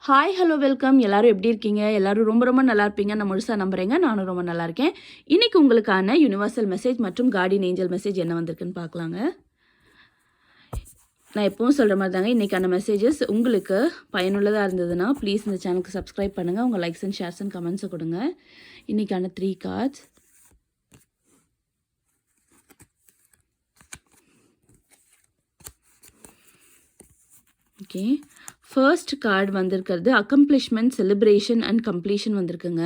Hi hello welcome. எல்லாரும் எப்படி இருக்கீங்க? எல்லாரும் ரொம்ப ரொம்ப நல்லா இருப்பீங்க நான் முழுசாக நம்புகிறேங்க. நானும் ரொம்ப நல்லா இருக்கேன். இன்றைக்கி உங்களுக்கான யூனிவர்சல் மெசேஜ் மற்றும் கார்டியன் ஏஞ்சல் மெசேஜ் என்ன வந்திருக்குன்னு பார்க்கலாங்க. நான் எப்பவும் சொல்கிற மாதிரி தாங்க, இன்றைக்கான மெசேஜஸ் உங்களுக்கு பயனுள்ளதாக இருந்ததுன்னா ப்ளீஸ் இந்த சேனலுக்கு சப்ஸ்கிரைப் பண்ணுங்கள். உங்கள் லைக்ஸ் அண்ட் ஷேர்ஸ் அண்ட் கமெண்ட்ஸை கொடுங்க. இன்றைக்கான 3 cards. ஓகே, ஃபர்ஸ்ட் கார்டு வந்திருக்கிறது அக்கம்ப்ளிஷ்மெண்ட், செலிப்ரேஷன் அண்ட் கம்ப்ளீஷன் வந்திருக்குங்க.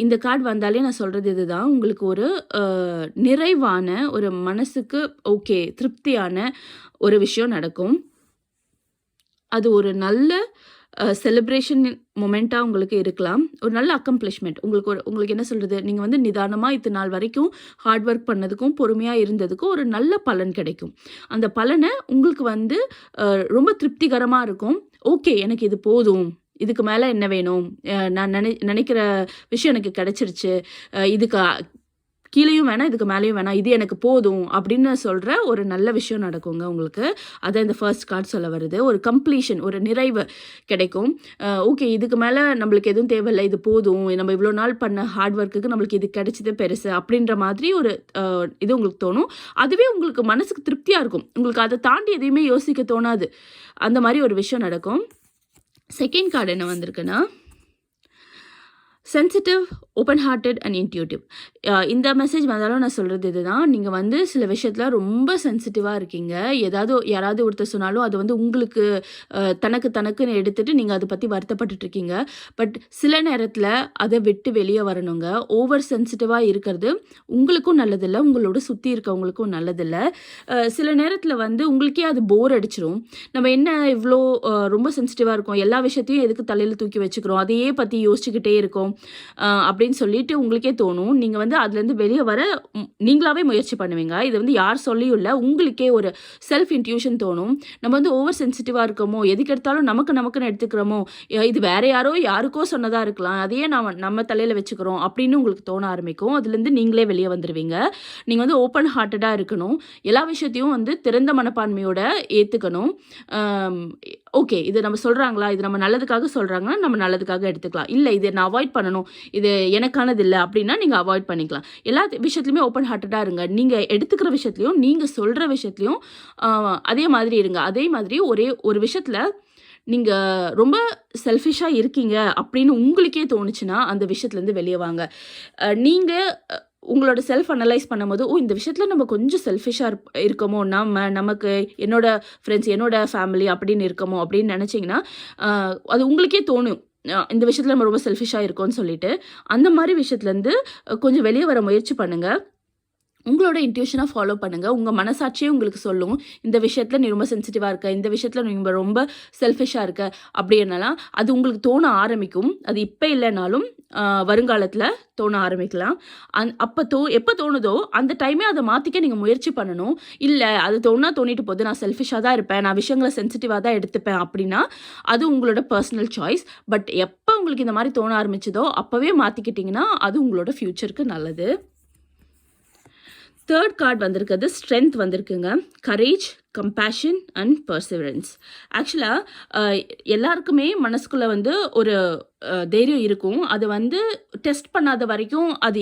இந்த கார்டு வந்தாலே நான் சொல்கிறது இதுதான், உங்களுக்கு ஒரு நிறைவான ஒரு மனசுக்கு ஓகே திருப்தியான ஒரு விஷயம் நடக்கும். அது ஒரு நல்ல செலிப்ரேஷன் மொமெண்ட்டாக உங்களுக்கு இருக்கலாம். ஒரு நல்ல அக்கம்ப்ளிஷ்மெண்ட் உங்களுக்கு என்ன சொல்கிறது, நீங்கள் வந்து நிதானமாக இத்தனை நாள் வரைக்கும் ஹார்ட் ஒர்க் பண்ணதுக்கும் பொறுமையாக இருந்ததுக்கும் ஒரு நல்ல பலன் கிடைக்கும். அந்த பலனை உங்களுக்கு வந்து ரொம்ப திருப்திகரமாக இருக்கும். ஓகே, எனக்கு இது போதும், இதுக்கு மேலே என்ன வேணும், நான் நினைக்கிற விஷயம் எனக்கு கிடைச்சிருச்சு, இதுக்கு கீழேயும் வேணாம் இதுக்கு மேலேயும் வேணாம், இது எனக்கு போதும் அப்படின்னு சொல்கிற ஒரு நல்ல விஷயம் நடக்குங்க உங்களுக்கு. அதான் இந்த ஃபர்ஸ்ட் கார்டு சொல்ல வருது. ஒரு கம்ப்ளீஷன், ஒரு நிறைவு கிடைக்கும். ஓகே, இதுக்கு மேலே நம்மளுக்கு எதுவும் தேவையில்லை, இது போதும், நம்ம இவ்வளோ நாள் பண்ண ஹார்ட் ஒர்க்குக்கு நம்மளுக்கு இது கிடைச்சது பெருசு அப்படின்ற மாதிரி ஒரு இது உங்களுக்கு தோணும். அதுவே உங்களுக்கு மனசுக்கு திருப்தியாக இருக்கும். உங்களுக்கு அதை தாண்டி எதையுமே யோசிக்க தோணாது. அந்த மாதிரி ஒரு விஷயம் நடக்கும். செகண்ட் கார்டு என்ன வந்திருக்குன்னா sensitive, open hearted and intuitive. இந்த மெசேஜ் வந்தாலும் நான் சொல்கிறது இதுதான், நீங்கள் வந்து சில விஷயத்தில் ரொம்ப சென்சிட்டிவாக இருக்கீங்க. யாராவது ஒருத்தர் சொன்னாலும் அது வந்து உங்களுக்கு தனக்குன்னு எடுத்துகிட்டு நீங்கள் அதை பற்றி வருத்தப்பட்டுட்ருக்கீங்க. பட் சில நேரத்தில் அதை விட்டு வெளியே வரணுங்க. ஓவர் சென்சிட்டிவாக இருக்கிறது உங்களுக்கும் நல்லதில்லை, உங்களோட சுற்றி இருக்கவங்களுக்கும் நல்லதில்லை. சில நேரத்தில் வந்து உங்களுக்கே அது போர் அடிச்சிடும். நம்ம என்ன இவ்வளோ ரொம்ப சென்சிட்டிவாக இருக்கோம், எல்லா விஷயத்தையும் எதுக்கு தலையில் தூக்கி வச்சுக்கிறோம், அதையே பற்றி யோசிச்சுக்கிட்டே இருக்கோம் அப்படின்னு சொல்லிட்டு உங்களுக்கே தோணும். நீங்கள் வந்து அதுலேருந்து வெளியே வர நீங்களாவே முயற்சி பண்ணுவீங்க. இது வந்து யார் சொல்லியும் இல்லை, உங்களுக்கே ஒரு செல்ஃப் இன்ட்யூஷன் தோணும். நம்ம வந்து ஓவர் சென்சிட்டிவாக இருக்கோமோ, எதுக்கு எடுத்தாலும் நமக்குன்னு எடுத்துக்கிறோமோ, இது வேற யாருக்கோ சொன்னதாக இருக்கலாம், அதையே நம்ம தலையில் வச்சுக்கிறோம் அப்படின்னு உங்களுக்கு தோண ஆரம்பிக்கும். அதுலேருந்து நீங்களே வெளியே வந்துடுவீங்க. நீங்கள் வந்து ஓப்பன் ஹார்ட்டடாக இருக்கணும். எல்லா விஷயத்தையும் வந்து திறந்த மனப்பான்மையோட ஏற்றுக்கணும். ஓகே, இது நம்ம சொல்கிறாங்களா, இது நம்ம நல்லதுக்காக சொல்கிறாங்கன்னா நம்ம நல்லதுக்காக எடுத்துக்கலாம். இல்லை, இதை நான் அவாய்ட் பண்ணணும், இது எனக்கானது இல்லை அப்படின்னா நீங்கள் அவாய்ட் பண்ணிக்கலாம். எல்லா விஷயத்துலையுமே ஓப்பன் ஹார்ட்டடாக இருங்க. நீங்கள் எடுத்துக்கிற விஷயத்துலையும் நீங்கள் சொல்கிற விஷயத்துலையும் அதே மாதிரி இருங்க. அதே மாதிரி ஒரு விஷயத்தில் நீங்கள் ரொம்ப செல்ஃபிஷாக இருக்கீங்க அப்படின்னு உங்களுக்கே தோணுச்சுன்னா அந்த விஷயத்துலேருந்து வெளியே வாங்க. நீங்கள் உங்களோட செல்ஃப் அனலைஸ் பண்ணும்போது, இந்த விஷயத்தில் நம்ம கொஞ்சம் செல்ஃபிஷாக இருக்கோமோ, நமக்கு என்னோட ஃப்ரெண்ட்ஸ், என்னோட ஃபேமிலி அப்படின்னு இருக்கோமோ அப்படின்னு நினச்சிங்கன்னா அது உங்களுக்கே தோணும், இந்த விஷயத்தில் நம்ம ரொம்ப செல்ஃபிஷாக இருக்கோம்னு சொல்லிட்டு. அந்த மாதிரி விஷயத்துலேருந்து கொஞ்சம் வெளியே வர முயற்சி பண்ணுங்கள். உங்களோட இன்ட்யூஷனாக ஃபாலோ பண்ணுங்கள். உங்கள் மனசாட்சியே உங்களுக்கு சொல்லும், இந்த விஷயத்தில் நீ ரொம்ப சென்சிட்டிவாக இருக்க, இந்த விஷயத்தில் நீங்கள் ரொம்ப செல்ஃபிஷாக இருக்க அப்படின்னாலாம் அது உங்களுக்கு தோண ஆரம்பிக்கும். அது இப்போ இல்லைனாலும் வருங்காலத்தில் தோண ஆரம்பிக்கலாம். எப்போ தோணுதோ அந்த டைமே அதை மாற்றிக்க நீங்கள் முயற்சி பண்ணணும். இல்லை, அது தோணிட்டு போது, நான் செல்ஃபிஷாக தான் இருப்பேன், நான் விஷயங்களை சென்சிட்டிவாக தான் எடுத்துப்பேன் அப்படின்னா அது உங்களோட பர்சனல் சாய்ஸ். பட் எப்போ உங்களுக்கு இந்த மாதிரி தோண ஆரம்பிச்சதோ அப்போவே மாற்றிக்கிட்டிங்கன்னா அது உங்களோட ஃப்யூச்சருக்கு நல்லது. தேர்ட் கார்டு வந்திருக்கிறது ஸ்ட்ரென்த் வந்திருக்குங்க. Courage, compassion and perseverance. ஆக்சுவலாக எல்லாருக்குமே மனசுக்குள்ளே வந்து ஒரு தைரியம் இருக்கும். அது வந்து டெஸ்ட் பண்ணாத வரைக்கும் அது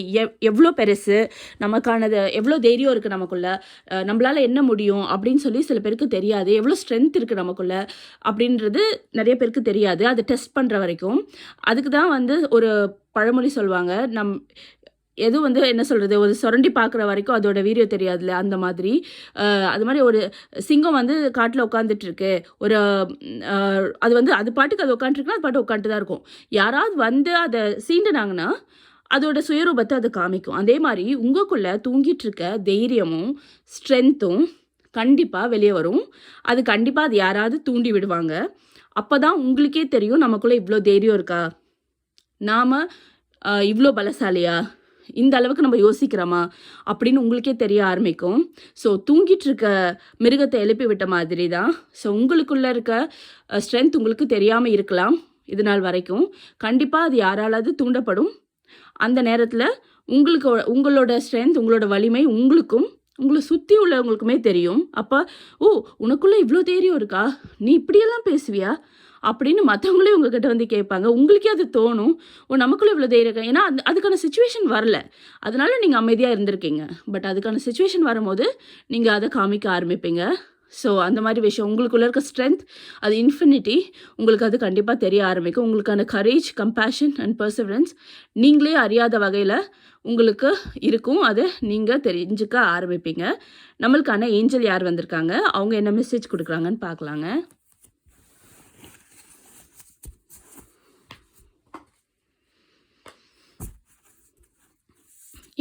எவ்வளோ பெருசு, நமக்கானது எவ்வளோ தைரியம் இருக்குது நமக்குள்ளே, நம்மளால் என்ன முடியும் அப்படின்னு சொல்லி சில பேருக்கு தெரியாது. எவ்வளோ ஸ்ட்ரென்த் இருக்குது நமக்குள்ளே அப்படின்றது நிறைய பேருக்கு தெரியாது, அது டெஸ்ட் பண்ணுற வரைக்கும். அதுக்கு தான் வந்து ஒரு பழமொழி சொல்லுவாங்க, எதுவும் வந்து என்ன சொல்கிறது, ஒரு சுரண்டி பார்க்குற வரைக்கும் அதோட வீடியோ தெரியாதுல்ல, அந்த மாதிரி. அது மாதிரி ஒரு சிங்கம் வந்து காட்டில் உட்காந்துட்ருக்கு, அது வந்து அது பாட்டுக்கு அது உட்காந்துருக்குன்னா அது பாட்டு உட்காந்துட்டு தான் இருக்கும். யாராவது வந்து அதை சீண்டுனாங்கன்னா அதோட சுயரூபத்தை அது காமிக்கும். அதே மாதிரி உங்களுக்குள்ளே தூங்கிட்டு இருக்க தைரியமும் ஸ்ட்ரென்த்தும் கண்டிப்பாக வெளியே வரும். அது கண்டிப்பாக அது யாராவது தூண்டி விடுவாங்க. அப்போ தான் உங்களுக்கே தெரியும், நமக்குள்ளே இவ்வளோ தைரியம் இருக்கா, நாம் இவ்வளோ பலசாலியா, இந்த அளவுக்கு நம்ம யோசிக்கிறோமா அப்படின்னு உங்களுக்கே தெரிய ஆரம்பிக்கும். ஸோ தூங்கிட்டு இருக்க மிருகத்தை எழுப்பி விட்ட மாதிரி தான். ஸோ உங்களுக்குள்ளே இருக்க ஸ்ட்ரென்த் உங்களுக்கு தெரியாமல் இருக்கலாம் இது நாள் வரைக்கும். கண்டிப்பாக அது யாராலாவது தூண்டப்படும். அந்த நேரத்தில் உங்களோட ஸ்ட்ரென்த், உங்களோட வலிமை உங்களுக்கும் உங்களை சுற்றி உள்ளவங்களுக்குமே தெரியும். அப்போ உனக்குள்ளே இவ்வளோ தைரியம் இருக்கா, நீ இப்படியெல்லாம் பேசுவியா அப்படின்னு மற்றவங்களே உங்ககிட்ட வந்து கேட்பாங்க. உங்களுக்கே அது தோணும். ஓ! நமக்குள்ள இவ்வளோ தைரியம் இருக்கா. ஏன்னா அதுக்கான சிச்சுவேஷன் வரல. அதனால நீங்க அமைதியா இருந்திருக்கீங்க. பட் அதுக்கான சிச்சுவேஷன் வரும்போது நீங்க அத காமிக்க ஆரம்பிப்பீங்க. ஸோ அந்த மாதிரி விஷயம் உங்களுக்குள்ள இருக்க ஸ்ட்ரென்த் அது இன்ஃபினிட்டி. உங்களுக்கு அது கண்டிப்பாக தெரிய ஆரம்பிக்கும். உங்களுக்கான கரேஜ், கம்பேஷன் அண்ட் பெர்சவரன்ஸ் நீங்களே அறியாத வகையில் உங்களுக்கு இருக்கும். அதை நீங்கள் தெரிஞ்சுக்க ஆரம்பிப்பீங்க. நம்மளுக்கான ஏஞ்சல் யார் வந்திருக்காங்க, அவங்க என்ன மெசேஜ் கொடுக்குறாங்கன்னு பார்க்கலாங்க.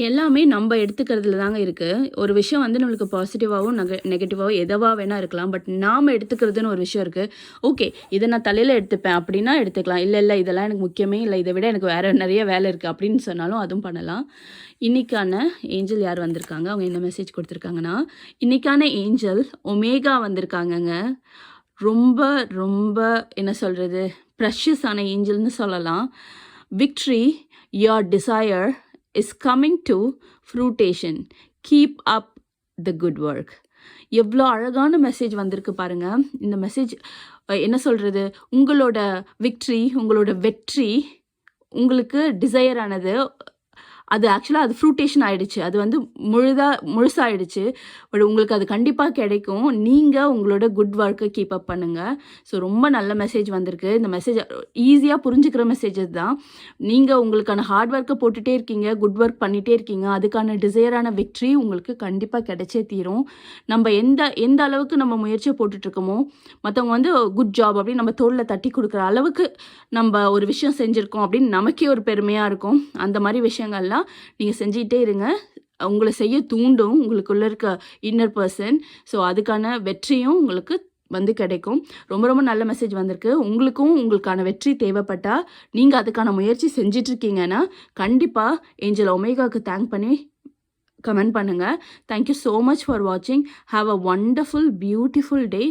எல்லாமே நம்ம எடுத்துக்கிறதுல தாங்க இருக்குது. ஒரு விஷயம் வந்து நம்மளுக்கு பாசிட்டிவாகவும் நெகட்டிவாகவும் எதுவா வேணால் இருக்கலாம். பட் நாம் எடுத்துக்கிறதுன்னு ஒரு விஷயம் இருக்குது. ஓகே, இதை நான் தலையில் எடுத்துப்பேன் அப்படின்னா எடுத்துக்கலாம். இல்லை இதெல்லாம் எனக்கு முக்கியமே இல்லை, இதை விட எனக்கு வேறு நிறைய வேலை இருக்குது அப்படின்னு சொன்னாலும் அதுவும் பண்ணலாம். இன்றைக்கான ஏஞ்சல் யார் வந்திருக்காங்க, அவங்க என்ன மெசேஜ் கொடுத்துருக்காங்கன்னா, இன்றைக்கான ஏஞ்சல் ஒமேகா வந்திருக்காங்கங்க. ரொம்ப ரொம்ப என்ன சொல்கிறது, ப்ரெஷியஸான ஏஞ்சல்னு சொல்லலாம். Victory, your desire is coming to fruition. Keep up the good work. எவ்வளோ அழகான மெசேஜ் வந்திருக்கு பாருங்க. இந்த மெசேஜ் என்ன சொல்கிறது, உங்களோட விக்ட்ரி, உங்களோட வெற்றி, உங்களுக்கு டிசையர் ஆனது அது ஆக்சுவலாக அது ஃப்ரூட்டேஷன் ஆகிடுச்சு. அது வந்து முழுசாகிடுச்சு. பட் உங்களுக்கு அது கண்டிப்பாக கிடைக்கும். நீங்கள் உங்களோட குட் ஒர்க்கை கீப் அப் பண்ணுங்கள். ஸோ ரொம்ப நல்ல மெசேஜ் வந்திருக்கு. இந்த மெசேஜ் ஈஸியாக புரிஞ்சுக்கிற மெசேஜஸ் தான். நீங்கள் உங்களுக்கான ஹார்ட் ஒர்க்கை போட்டுகிட்டே இருக்கீங்க, குட் ஒர்க் பண்ணிகிட்டே இருக்கீங்க. அதுக்கான டிசையரான விக்ட்ரி உங்களுக்கு கண்டிப்பாக கிடைச்சே தீரும். நம்ம எந்த அளவுக்கு நம்ம முயற்சியை போட்டுட்ருக்கோமோ, மற்றவங்க வந்து குட் ஜாப் அப்படின்னு நம்ம தோளில் தட்டி கொடுக்குற அளவுக்கு நம்ம ஒரு விஷயம் செஞ்சுருக்கோம் அப்படின்னு நமக்கே ஒரு பெருமையாக இருக்கும். அந்த மாதிரி விஷயங்கள்லாம் நீங்கள் செஞ்சிகிட்டே இருங்க. உங்களை செய்ய தூண்டும் உங்களுக்குள்ள இருக்க இன்னர் பர்சன். ஸோ அதுக்கான வெற்றியும் உங்களுக்கு வந்து கிடைக்கும். ரொம்ப ரொம்ப நல்ல மெசேஜ் வந்திருக்கு. உங்களுக்கும் உங்களுக்கான வெற்றி தேவைப்பட்டால் நீங்கள் அதுக்கான முயற்சி செஞ்சிட்ருக்கீங்கன்னா கண்டிப்பாக ஏஞ்சல் ஒமேகாவுக்கு தேங்க் பண்ணி கமெண்ட் பண்ணுங்கள். தேங்க்யூ ஸோ மச் ஃபார் வாட்சிங். Have a wonderful beautiful day.